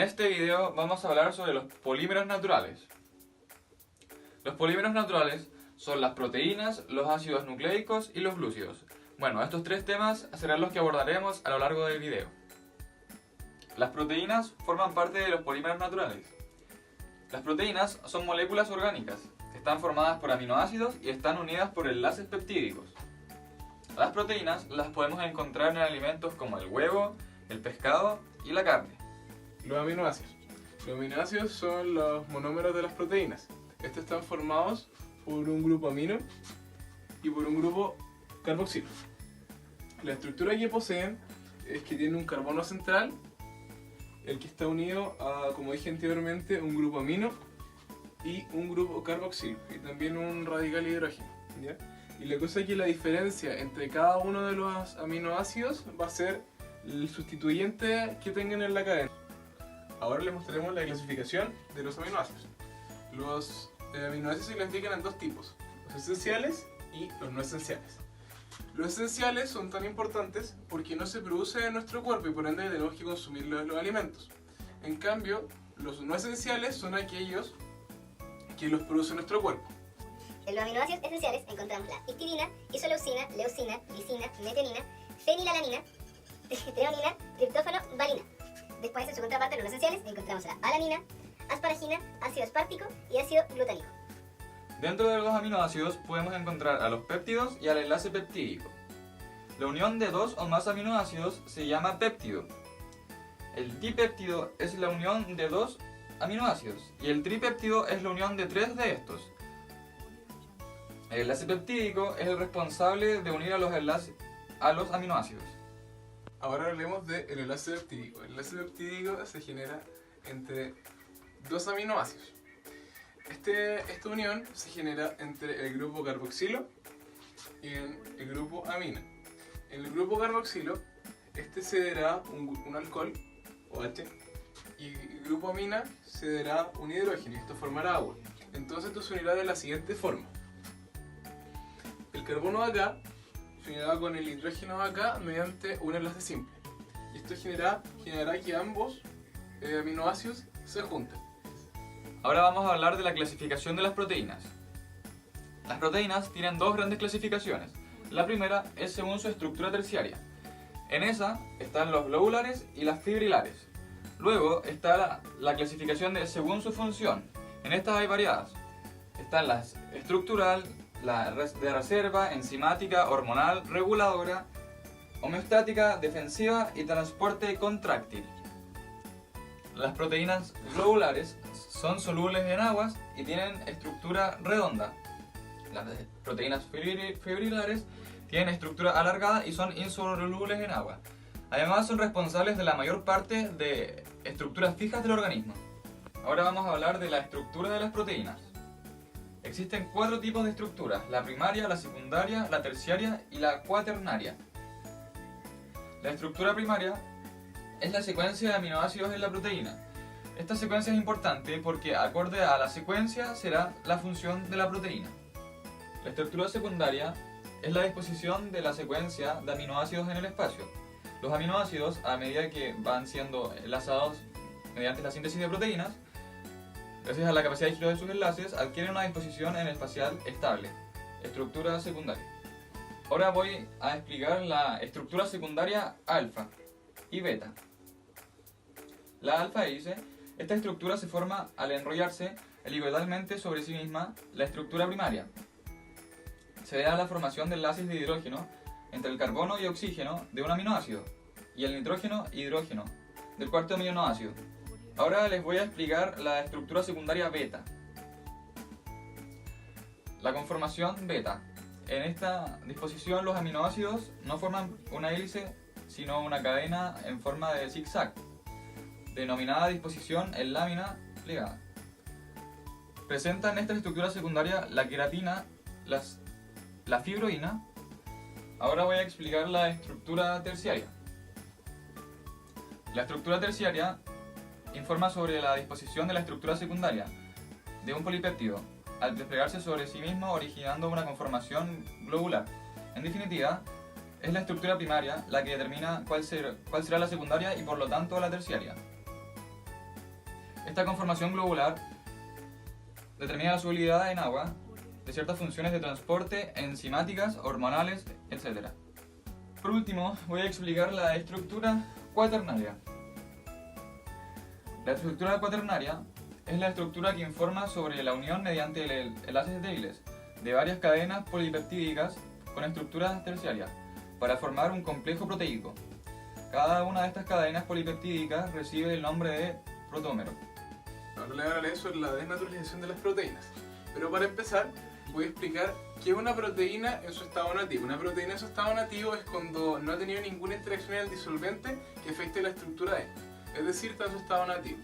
este video vamos a hablar sobre los polímeros naturales. Los polímeros naturales son las proteínas, los ácidos nucleicos y los glúcidos. Bueno, estos tres temas serán los que abordaremos a lo largo del video. Las proteínas forman parte de los polímeros naturales. Las proteínas son moléculas orgánicas, están formadas por aminoácidos y están unidas por enlaces peptídicos. Las proteínas las podemos encontrar en alimentos como el huevo, el pescado y la carne. Los aminoácidos. Los aminoácidos son los monómeros de las proteínas. Estos están formados por un grupo amino y por un grupo carboxilo. La estructura que poseen es que tiene un carbono central, el que está unido a, como dije anteriormente, un grupo amino y un grupo carboxilo, y también un radical hidrógeno, ¿ya? Y la cosa es que la diferencia entre cada uno de los aminoácidos va a ser el sustituyente que tengan en la cadena. Ahora les mostraremos la clasificación de los aminoácidos. Los aminoácidos se clasifican en dos tipos: los esenciales y los no esenciales. Los esenciales son tan importantes porque no se producen en nuestro cuerpo y por ende tenemos que consumirlos en los alimentos. En cambio, los no esenciales son aquellos que los produce nuestro cuerpo. En los aminoácidos esenciales encontramos la histidina, isoleucina, leucina, lisina, metionina, fenilalanina, treonina, triptófano, valina. Después, en su contraparte, en los no esenciales, encontramos la alanina, asparagina, ácido aspartico y ácido glutánico. Dentro de los aminoácidos podemos encontrar a los péptidos y al enlace peptídico. La unión de dos o más aminoácidos se llama péptido. El dipéptido es la unión de dos aminoácidos y el tripéptido es la unión de tres de estos. El enlace peptídico es el responsable de unir a los aminoácidos. Ahora hablemos del enlace peptídico. El enlace peptídico se genera entre dos aminoácidos. Esta unión se genera entre el grupo carboxilo y el grupo amina. En el grupo carboxilo, este cederá un alcohol, OH, y el grupo amina cederá un hidrógeno, y esto formará agua. Entonces esto se unirá de la siguiente forma. El carbono de acá se unirá con el hidrógeno de acá mediante un enlace simple. Y esto generará que ambos aminoácidos se junten. Ahora vamos a hablar de la clasificación de las proteínas. Las proteínas tienen dos grandes clasificaciones. La primera es según su estructura terciaria. En esa están los globulares y las fibrilares. Luego está la clasificación de según su función. En estas hay variadas. Están las estructural, la de reserva, enzimática, hormonal, reguladora, homeostática, defensiva y transporte contráctil. Las proteínas globulares son solubles en aguas y tienen estructura redonda. Las proteínas fibrilares tienen estructura alargada y son insolubles en agua. Además son responsables de la mayor parte de estructuras fijas del organismo. Ahora vamos a hablar de la estructura de las proteínas. Existen cuatro tipos de estructuras: la primaria, la secundaria, la terciaria y la cuaternaria. La estructura primaria es la secuencia de aminoácidos en la proteína. Esta secuencia es importante porque acorde a la secuencia será la función de la proteína. La estructura secundaria es la disposición de la secuencia de aminoácidos en el espacio. Los aminoácidos, a medida que van siendo enlazados mediante la síntesis de proteínas, gracias a la capacidad de giro de sus enlaces, adquieren una disposición en el espacial estable. Estructura secundaria. Ahora voy a explicar la estructura secundaria alfa y beta. La alfa dice: esta estructura se forma al enrollarse helicoidalmente sobre sí misma la estructura primaria. Se verá la formación de enlaces de hidrógeno entre el carbono y oxígeno de un aminoácido y el nitrógeno e hidrógeno del cuarto aminoácido. Ahora les voy a explicar la estructura secundaria beta. La conformación beta. En esta disposición los aminoácidos no forman una hélice, sino una cadena en forma de zigzag, denominada disposición en lámina plegada. Presentan esta estructura secundaria la queratina, la fibroína. Ahora voy a explicar la estructura terciaria. La estructura terciaria informa sobre la disposición de la estructura secundaria de un polipéptido al desplegarse sobre sí mismo, originando una conformación globular. En definitiva, es la estructura primaria la que determina cuál será la secundaria y por lo tanto la terciaria. Esta conformación globular determina la solubilidad en agua de ciertas funciones de transporte, enzimáticas, hormonales, etc. Por último, voy a explicar la estructura cuaternaria. La estructura cuaternaria es la estructura que informa sobre la unión mediante enlaces débiles de varias cadenas polipeptídicas con estructuras terciarias para formar un complejo proteico. Cada una de estas cadenas polipeptídicas recibe el nombre de protómero. Ahora hablaré sobre la desnaturalización de las proteínas. Pero para empezar, voy a explicar qué es una proteína en su estado nativo. Una proteína en su estado nativo es cuando no ha tenido ninguna interacción en el disolvente que afecte la estructura de ésta, es decir, está en su estado nativo.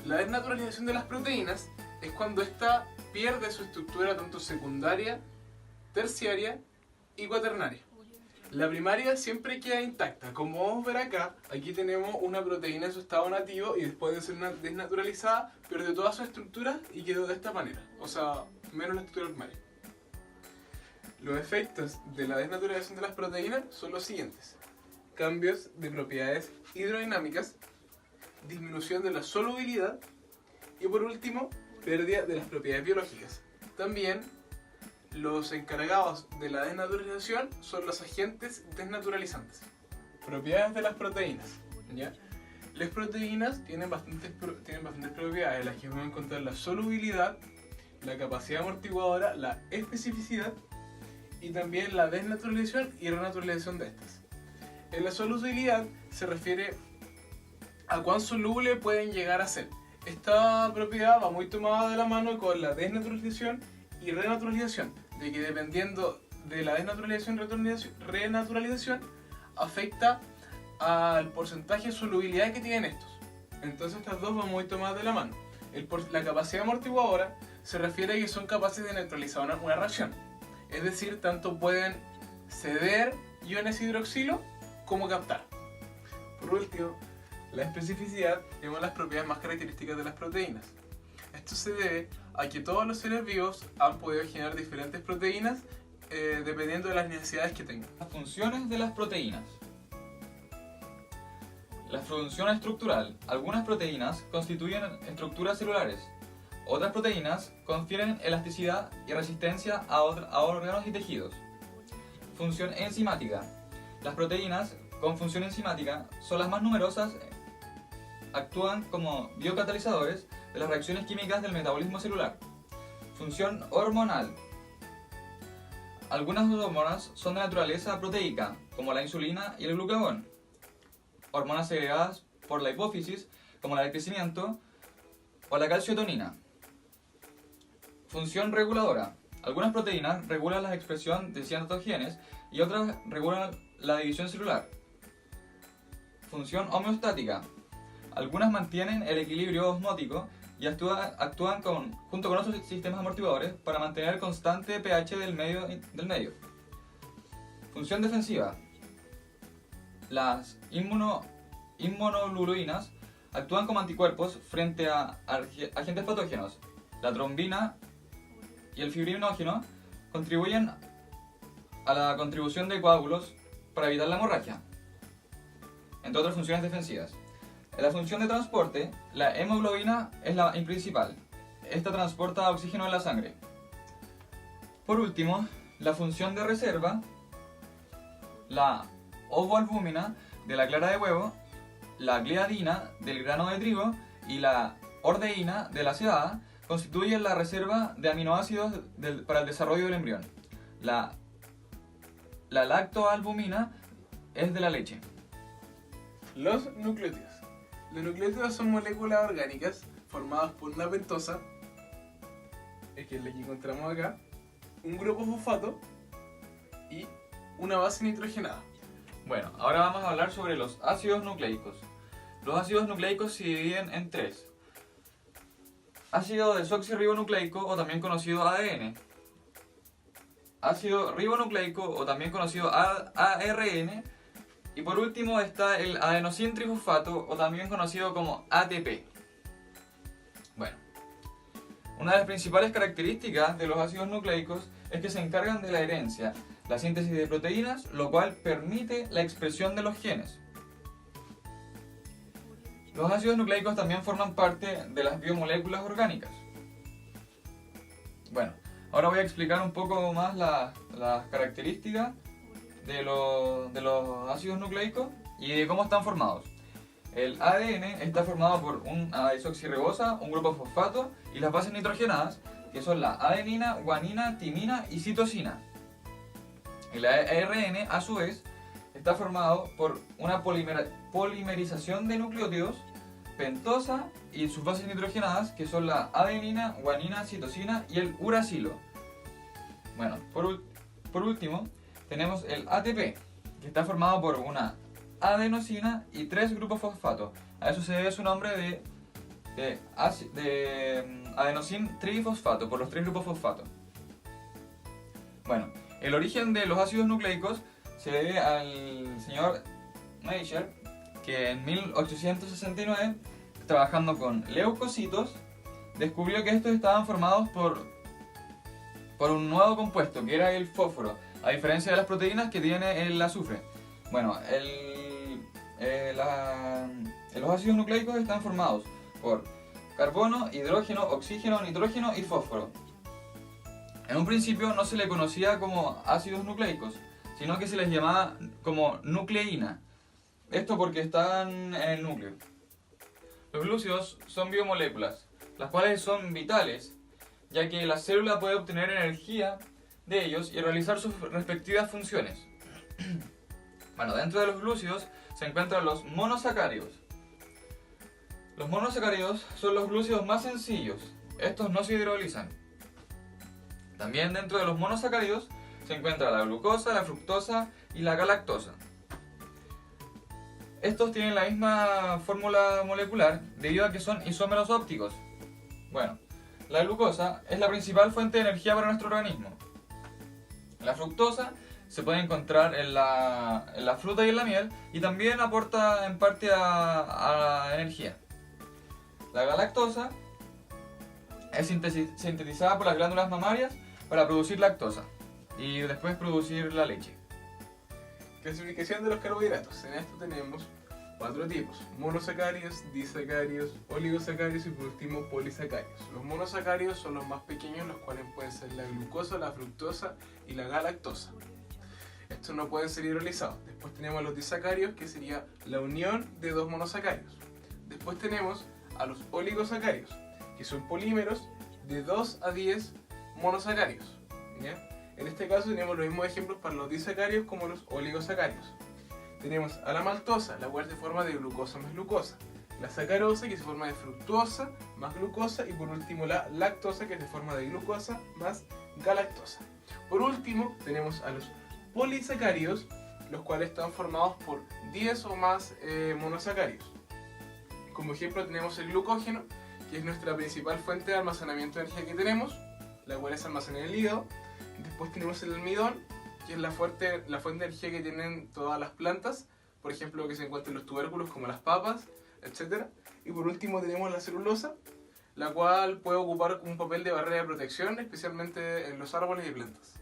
La desnaturalización de las proteínas es cuando ésta pierde su estructura tanto secundaria, terciaria y cuaternaria. La primaria siempre queda intacta. Como vamos a ver acá, aquí tenemos una proteína en su estado nativo y después de ser desnaturalizada, pierde toda su estructura y quedó de esta manera. O sea, menos la estructura primaria. Los efectos de la desnaturalización de las proteínas son los siguientes: cambios de propiedades hidrodinámicas, disminución de la solubilidad y por último, pérdida de las propiedades biológicas. También los encargados de la desnaturalización son los agentes desnaturalizantes. Propiedades de las proteínas, ¿ya? Las proteínas tienen bastantes propiedades, las que vamos a encontrar: la solubilidad, la capacidad amortiguadora, la especificidad y también la desnaturalización y renaturalización de estas. En la solubilidad se refiere a cuán soluble pueden llegar a ser. Esta propiedad va muy tomada de la mano con la desnaturalización y renaturalización, de que dependiendo de la desnaturalización y renaturalización afecta al porcentaje de solubilidad que tienen estos. Entonces estas dos van muy tomadas de la mano. La capacidad amortiguadora se refiere a que son capaces de neutralizar una reacción, es decir, tanto pueden ceder iones hidroxilo como captar. Por último, la especificidad es una de las propiedades más características de las proteínas. Esto se debe a que todos los seres vivos han podido generar diferentes proteínas dependiendo de las necesidades que tengan. Las funciones de las proteínas. La función estructural. Algunas proteínas constituyen estructuras celulares. Otras proteínas confieren elasticidad y resistencia a órganos y tejidos. Función enzimática. Las proteínas con función enzimática son las más numerosas, actúan como biocatalizadores de las reacciones químicas del metabolismo celular. Función hormonal. Algunas hormonas son de naturaleza proteica, como la insulina y el glucagón. Hormonas segregadas por la hipófisis, como la del crecimiento o la calciotonina. Función reguladora. Algunas proteínas regulan la expresión de ciertos genes y otras regulan la división celular. Función homeostática. Algunas mantienen el equilibrio osmótico y actúan junto con otros sistemas amortiguadores para mantener el constante pH del medio. Función defensiva. Las inmunoglobulinas actúan como anticuerpos frente a agentes patógenos. La trombina y el fibrinógeno contribuyen a la contribución de coágulos para evitar la hemorragia, entre otras funciones defensivas. En la función de transporte, la hemoglobina es la principal. Esta transporta oxígeno en la sangre. Por último, la función de reserva, la ovoalbúmina de la clara de huevo, la gliadina del grano de trigo y la ordeína de la cebada constituyen la reserva de aminoácidos para el desarrollo del embrión. La lactoalbúmina es de la leche. Los nucleótidos. Los nucleótidos son moléculas orgánicas formadas por una pentosa, que es la que encontramos acá, un grupo fosfato y una base nitrogenada. Bueno, ahora vamos a hablar sobre los ácidos nucleicos. Los ácidos nucleicos se dividen en tres: ácido desoxirribonucleico, o también conocido ADN; ácido ribonucleico, o también conocido ARN; y por último está el adenosintrifosfato, o también conocido como ATP. Bueno, una de las principales características de los ácidos nucleicos es que se encargan de la herencia, la síntesis de proteínas, lo cual permite la expresión de los genes. Los ácidos nucleicos también forman parte de las biomoléculas orgánicas. Bueno, ahora voy a explicar un poco más las características de los ácidos nucleicos y de cómo están formados. El ADN está formado por una desoxirribosa, un grupo fosfato y las bases nitrogenadas, que son la adenina, guanina, timina y citosina. El ARN, a su vez, está formado por una polimerización de nucleótidos, pentosa y sus bases nitrogenadas, que son la adenina, guanina, citosina y el uracilo. Bueno, por último, tenemos el ATP, que está formado por una adenosina y 3 grupos fosfato. A eso se debe su nombre de adenosin trifosfato, por los 3 grupos fosfato. Bueno, el origen de los ácidos nucleicos se debe al señor Michael, que en 1869, trabajando con leucocitos, descubrió que estos estaban formados por un nuevo compuesto, que era el fósforo, a diferencia de las proteínas que tiene el azufre. Bueno, los ácidos nucleicos están formados por carbono, hidrógeno, oxígeno, nitrógeno y fósforo. En un principio no se le conocía como ácidos nucleicos, sino que se les llamaba como nucleína. Esto porque están en el núcleo. Los glúcidos son biomoléculas, las cuales son vitales, ya que la célula puede obtener energía de ellos y realizar sus respectivas funciones. Bueno, dentro de los glúcidos se encuentran los monosacáridos. Los monosacáridos son los glúcidos más sencillos. Estos no se hidrolizan. También dentro de los monosacáridos se encuentra la glucosa, la fructosa y la galactosa. Estos tienen la misma fórmula molecular debido a que son isómeros ópticos. Bueno, la glucosa es la principal fuente de energía para nuestro organismo. La fructosa se puede encontrar en la fruta y en la miel y también aporta en parte a energía. La galactosa es sintetizada por las glándulas mamarias para producir lactosa y después producir la leche. Clasificación de los carbohidratos. En esto tenemos 4 tipos: monosacáridos, disacáridos, oligosacáridos y por último polisacáridos. Los monosacáridos son los más pequeños, los cuales pueden ser la glucosa, la fructosa y la galactosa. Estos no pueden ser hidrolizados. Después tenemos los disacáridos, que sería la unión de 2 monosacáridos. Después tenemos a los oligosacáridos, que son polímeros de 2 a 10 monosacáridos. ¿Ya? En este caso tenemos los mismos ejemplos para los disacáridos como los oligosacáridos. Tenemos a la maltosa, la cual se forma de glucosa más glucosa. La sacarosa, que se forma de fructosa más glucosa. Y por último la lactosa, que se forma de glucosa más galactosa. Por último tenemos a los polisacáridos, los cuales están formados por 10 o más monosacáridos. Como ejemplo tenemos el glucógeno, que es nuestra principal fuente de almacenamiento de energía que tenemos, la cual es almacenada en el hígado. Después tenemos el almidón, que es la fuente de energía que tienen todas las plantas, por ejemplo que se encuentran en los tubérculos como las papas, etc. Y por último tenemos la celulosa, la cual puede ocupar un papel de barrera de protección, especialmente en los árboles y plantas.